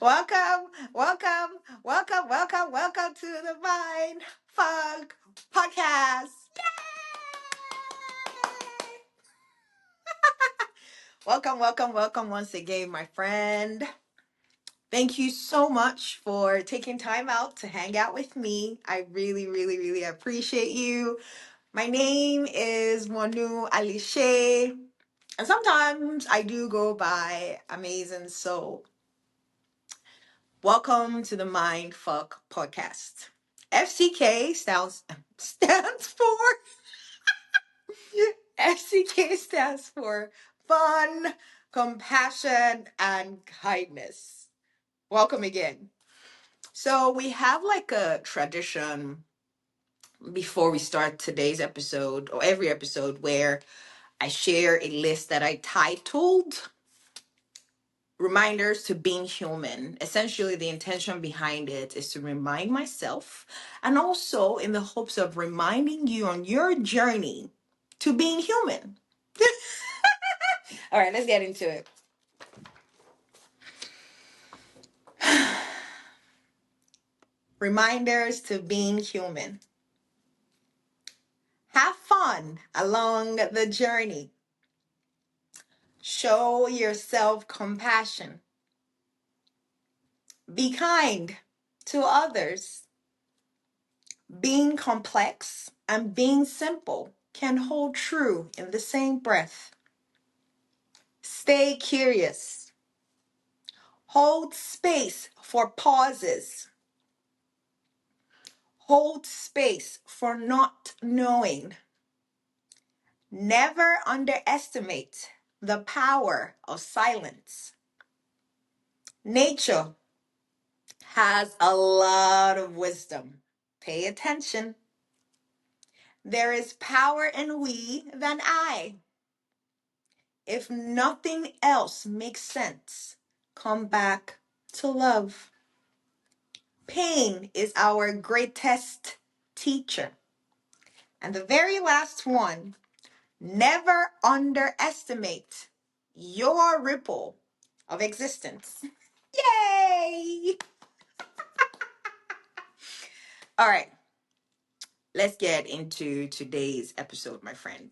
Welcome, welcome, welcome to the Mind Funk Podcast. Yay! Welcome once again, my friend. Thank you so much for taking time out to hang out with me. I really appreciate you. My name is Monu Alishe, and sometimes I do go by Amazing Soul. Welcome to the Mind Fuck Podcast. FCK stands for FCK stands for fun, compassion, and kindness. Welcome again. So we have like a tradition before we start today's episode or every episode where I share a list that I titled Reminders to Being Human. Essentially, the intention behind it is to remind myself and also in the hopes of reminding you on your journey to being human. All right, let's get into it. Reminders to being human. Have fun along the journey. Show yourself compassion. Be kind to others. Being complex and being simple can hold true in the same breath. Stay curious. Hold space for pauses. Hold space for not knowing. Never underestimate the power of silence. Nature has a lot of wisdom. Pay attention. There is power in we than I. If nothing else makes sense, come back to love. Pain is our greatest teacher. And the very last one, never underestimate your ripple of existence. Yay! All right, let's get into today's episode, my friend.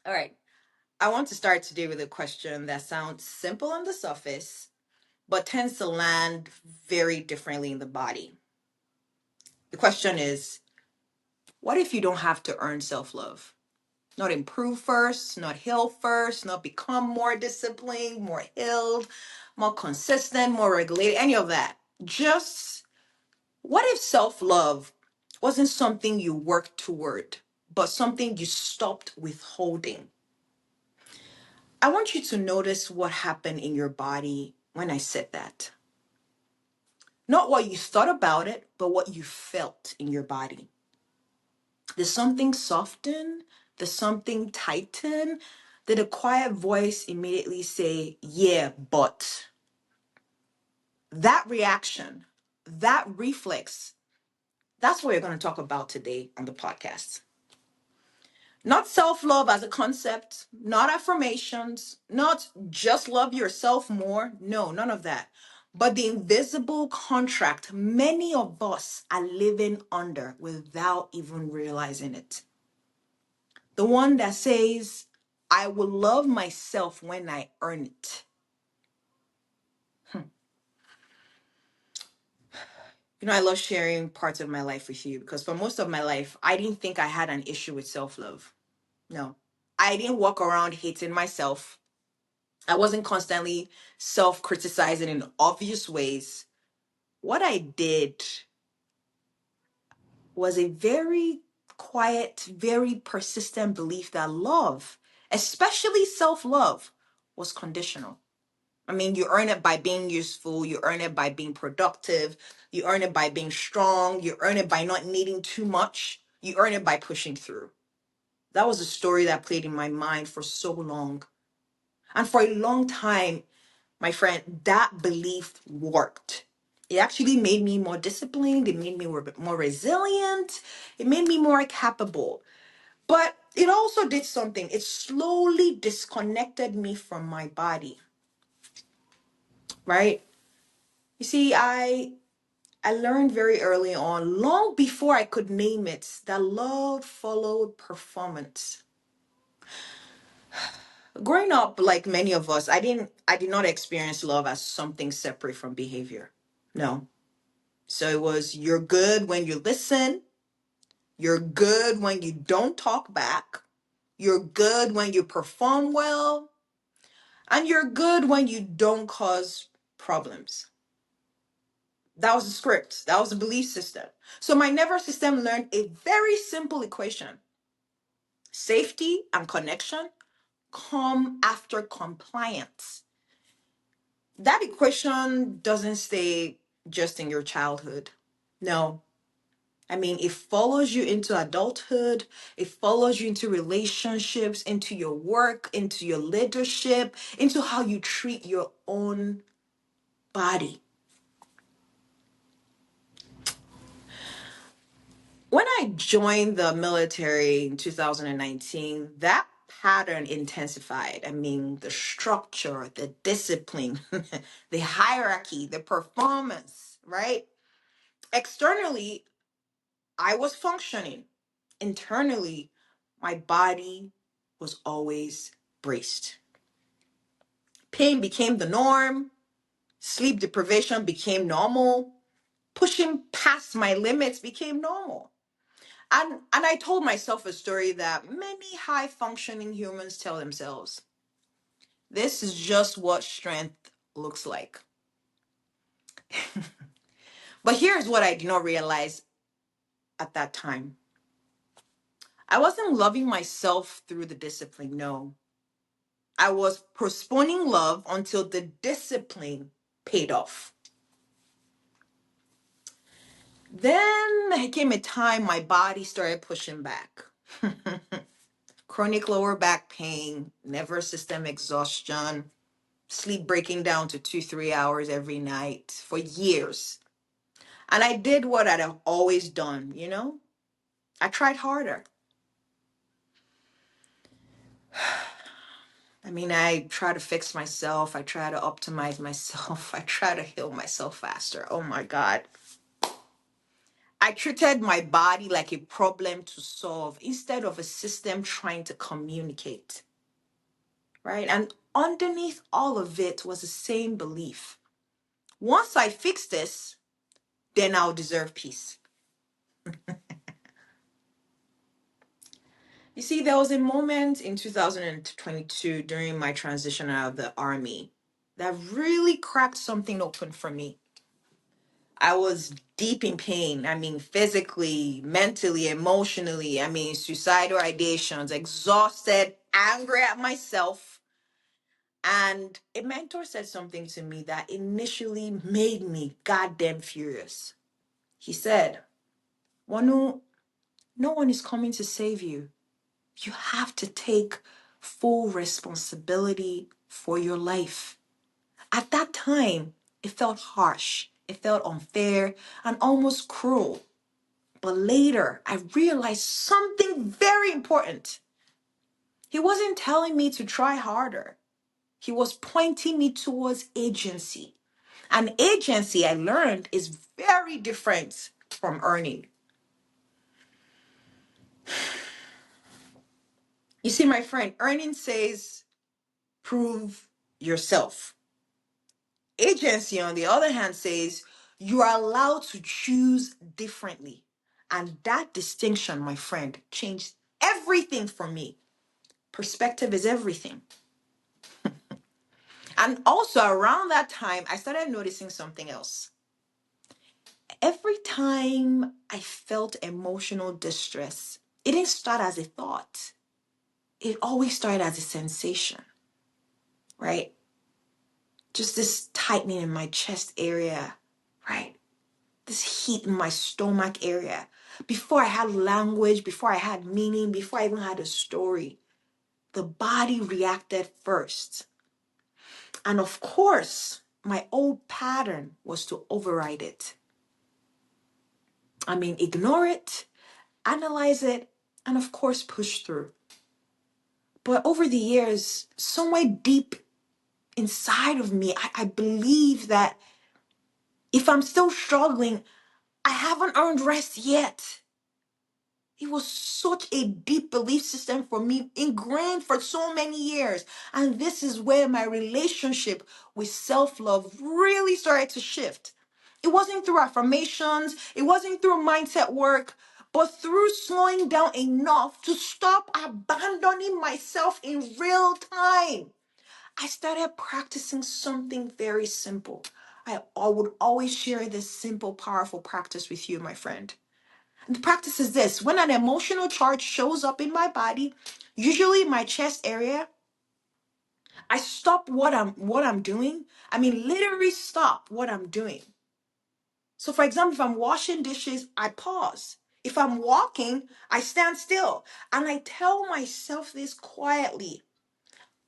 All right, I want to start today with a question that sounds simple on the surface, but tends to land very differently in the body. The question is, what if you don't have to earn self-love? Not improve first, not heal first, not become more disciplined, more healed, more consistent, more regulated, any of that. Just what if self-love wasn't something you worked toward, but something you stopped withholding? I want you to notice what happened in your body when I said that. Not what you thought about it, but what you felt in your body. Did something soften? Did something tighten? Did a quiet voice immediately say, yeah, but? That reaction, that reflex, that's what we're going to talk about today on the podcast. Not self-love as a concept, not affirmations, not just love yourself more. No, none of that. But the invisible contract many of us are living under without even realizing it. The one that says, I will love myself when I earn it. You know, I love sharing parts of my life with you because for most of my life, I didn't think I had an issue with self-love. No, I didn't walk around hating myself. I wasn't constantly self-criticizing in obvious ways. What I did was a very quiet, very persistent belief that love, especially self-love, was conditional. I mean, you earn it by being useful, you earn it by being productive, you earn it by being strong, you earn it by not needing too much, you earn it by pushing through. That was a story that played in my mind for so long. And for a long time, my friend, that belief worked. It actually made me more disciplined. It made me more resilient. It made me more capable. But it also did something. It slowly disconnected me from my body. right? You see, I learned very early on, long before I could name it, that love followed performance. Growing up, like many of us, I did not experience love as something separate from behavior. No. So it was, you're good when you listen, you're good when you don't talk back, you're good when you perform well, and you're good when you don't cause problems. That was the script. That was the belief system. So my nervous system learned a very simple equation. Safety and connection come after compliance. That equation doesn't stay just in your childhood. No. I mean, it follows you into adulthood. It follows you into relationships, into your work, into your leadership, into how you treat your own body. When I joined the military in 2019, that pattern intensified. I mean, the structure, the discipline, the hierarchy, the performance, right? Externally, I was functioning. Internally, my body was always braced. Pain became the norm, sleep deprivation became normal, pushing past my limits became normal. And I told myself a story that many high functioning humans tell themselves. This is just what strength looks like. But here's what I did not realize at that time. I wasn't loving myself through the discipline, no. I was postponing love until the discipline paid off. Then there came a time my body started pushing back. Chronic lower back pain, nervous system exhaustion, sleep breaking down to 2, 3 hours every night for years. And I did what I'd have always done, you know? I tried harder. I mean, I try to fix myself. I try to optimize myself. I try to heal myself faster. Oh my God. I treated my body like a problem to solve instead of a system trying to communicate, right? And underneath all of it was the same belief. Once I fix this, then I'll deserve peace. You see, there was a moment in 2022 during my transition out of the army that really cracked something open for me. I was deep in pain. I mean, physically, mentally, emotionally. I mean, suicidal ideations, exhausted, angry at myself. And a mentor said something to me that initially made me goddamn furious. He said, Wanu, no one is coming to save you. You have to take full responsibility for your life. At that time, it felt harsh, it felt unfair, and almost cruel. But later, I realized something very important. He wasn't telling me to try harder. He was pointing me towards agency. And agency, I learned, is very different from earning. You see, my friend, earning says prove yourself. Agency, on the other hand, says you are allowed to choose differently. And that distinction, my friend, changed everything for me. Perspective is everything. And also around that time, I started noticing something else. Every time I felt emotional distress, it didn't start as a thought. It always started as a sensation, right? Just this tightening in my chest area, right? This heat in my stomach area. Before I had language, before I had meaning, before I even had a story, the body reacted first. And of course, my old pattern was to override it. I mean, ignore it, analyze it, and of course, push through. But over the years, somewhere deep inside of me, I believe that if I'm still struggling, I haven't earned rest yet. It was such a deep belief system for me, ingrained for so many years. And this is where my relationship with self-love really started to shift. It wasn't through affirmations, it wasn't through mindset work, but through slowing down enough to stop abandoning myself in real time. I started practicing something very simple. I would always share this simple, powerful practice with you, my friend. The practice is this: when an emotional charge shows up in my body, usually my chest area, I stop what I'm doing. I mean, literally stop what I'm doing. So for example, if I'm washing dishes, I pause. If I'm walking, I stand still. And I tell myself this quietly: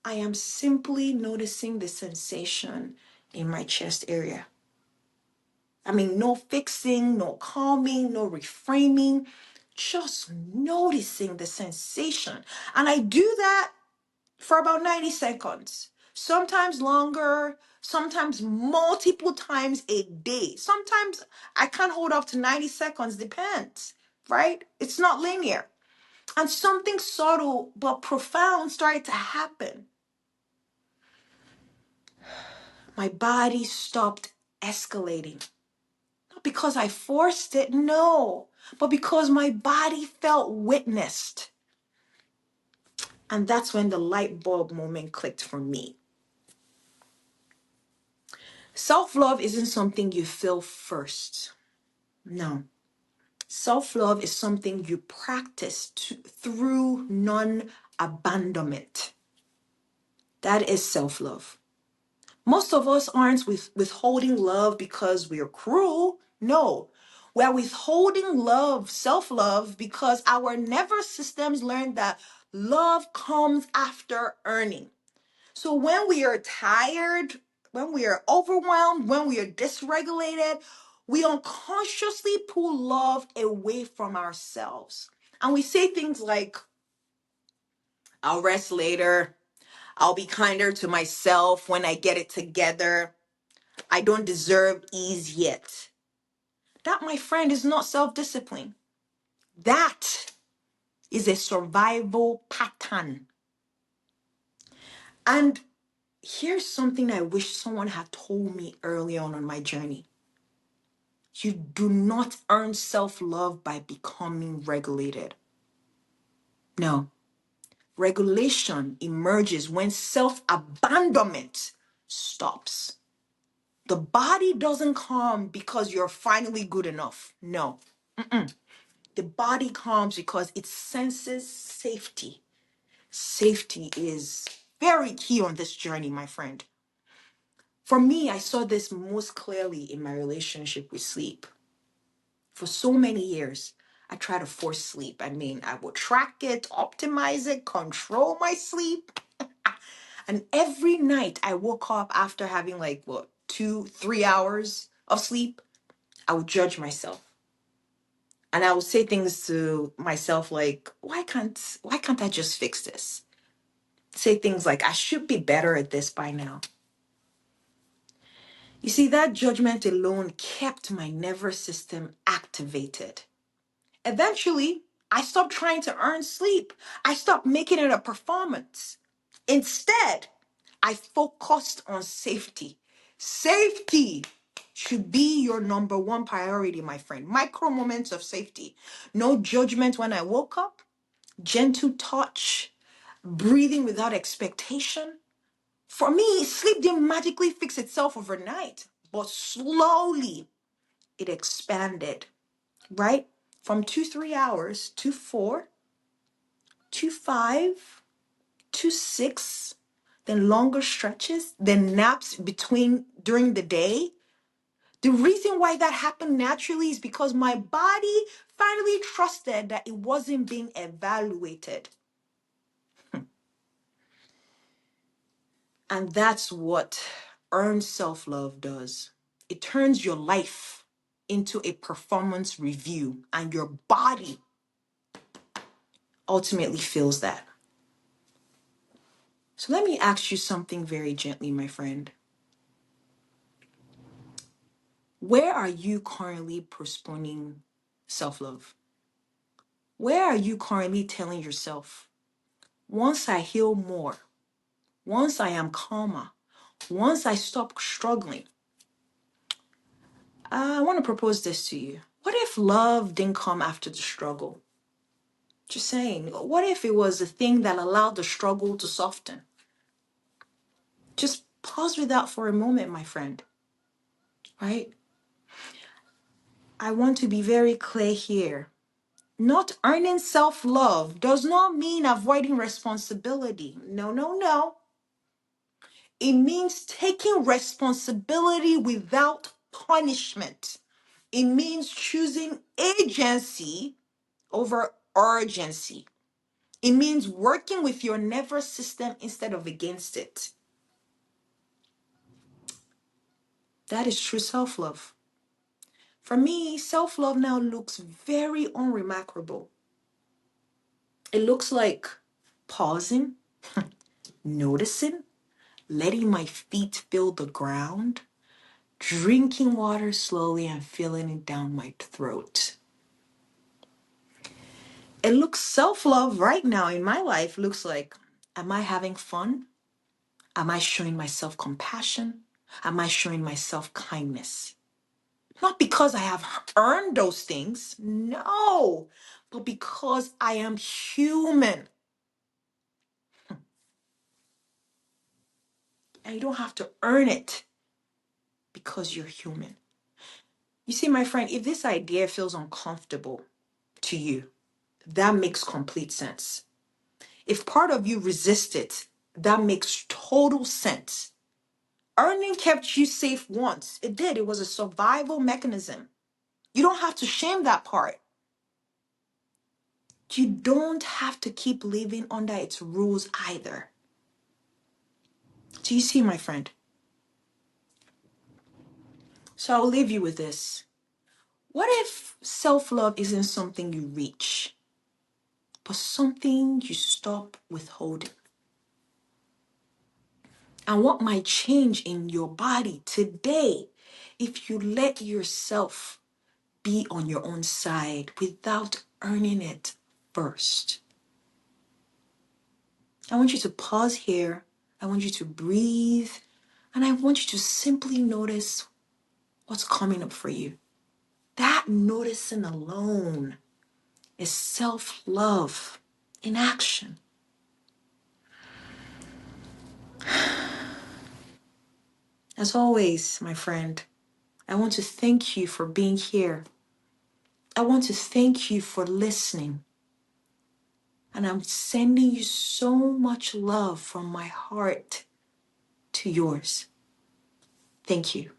I am simply noticing the sensation in my chest area. I mean, no fixing, no calming, no reframing, just noticing the sensation. And I do that for about 90 seconds, sometimes longer, sometimes multiple times a day. Sometimes I can't hold up to 90 seconds, depends, right? It's not linear. And something subtle but profound started to happen. My body stopped escalating. Not because I forced it, no, but because my body felt witnessed. And that's when the light bulb moment clicked for me. Self-love isn't something you feel first. No. Self-love is something you practice through non-abandonment. That is self-love. Most of us aren't withholding love because we're cruel. No. We're withholding love, self-love, because our nervous systems learned that love comes after earning. So when we are tired, when we are overwhelmed, when we are dysregulated, we unconsciously pull love away from ourselves. And we say things like, I'll rest later. I'll be kinder to myself when I get it together. I don't deserve ease yet. That, my friend, is not self-discipline. That is a survival pattern. And here's something I wish someone had told me early on my journey. You do not earn self-love by becoming regulated. No. Regulation emerges when self-abandonment stops. The body doesn't calm because you're finally good enough. No. The body calms because it senses safety. Safety is very key on this journey, my friend. For me, I saw this most clearly in my relationship with sleep. For so many years, I tried to force sleep. I mean, I would track it, optimize it, control my sleep. And every night I woke up after having 2-3 hours of sleep, I would judge myself. And I would say things to myself like, why can't I just fix this? Say things like, I should be better at this by now. You see, that judgment alone kept my nervous system activated. Eventually, I stopped trying to earn sleep. I stopped making it a performance. Instead, I focused on safety. Safety should be your number one priority, my friend. Micro moments of safety. No judgment when I woke up, gentle touch, breathing without expectation. For me, sleep didn't magically fix itself overnight, but slowly it expanded, right? From 2-3 hours to 4 to 5 to 6, then longer stretches, then naps between during the day. The reason why that happened naturally is because my body finally trusted that it wasn't being evaluated. And that's what earned self-love does. It turns your life into a performance review, and your body ultimately feels that. So let me ask you something very gently, my friend. Where are you currently postponing self-love? Where are you currently telling yourself, once I heal more, once I am calmer, once I stop struggling, I want to propose this to you. What if love didn't come after the struggle? Just saying, what if it was the thing that allowed the struggle to soften? Just pause with that for a moment, my friend, right? I want to be very clear here. Not earning self-love does not mean avoiding responsibility. No, no, no. It means taking responsibility without punishment. It means choosing agency over urgency. It means working with your nervous system instead of against it. That is true self-love. For me, self-love now looks very unremarkable. It looks like pausing, noticing, letting my feet feel the ground, drinking water slowly and feeling it down my throat. It looks self-love right now in my life looks like, am I having fun? Am I showing myself compassion? Am I showing myself kindness? Not because I have earned those things, no, but because I am human. And you don't have to earn it because you're human. You see, my friend, if this idea feels uncomfortable to you, that makes complete sense. If part of you resists it, that makes total sense. Earning kept you safe once. It did. It was a survival mechanism. You don't have to shame that part. You don't have to keep living under its rules either. Do you see, my friend? So I'll leave you with this. What if self-love isn't something you reach, but something you stop withholding? And what might change in your body today if you let yourself be on your own side without earning it first? I want you to pause here. I want you to breathe. And I want you to simply notice what's coming up for you. That noticing alone is self-love in action. As always, my friend, I want to thank you for being here. I want to thank you for listening. And I'm sending you so much love from my heart to yours. Thank you.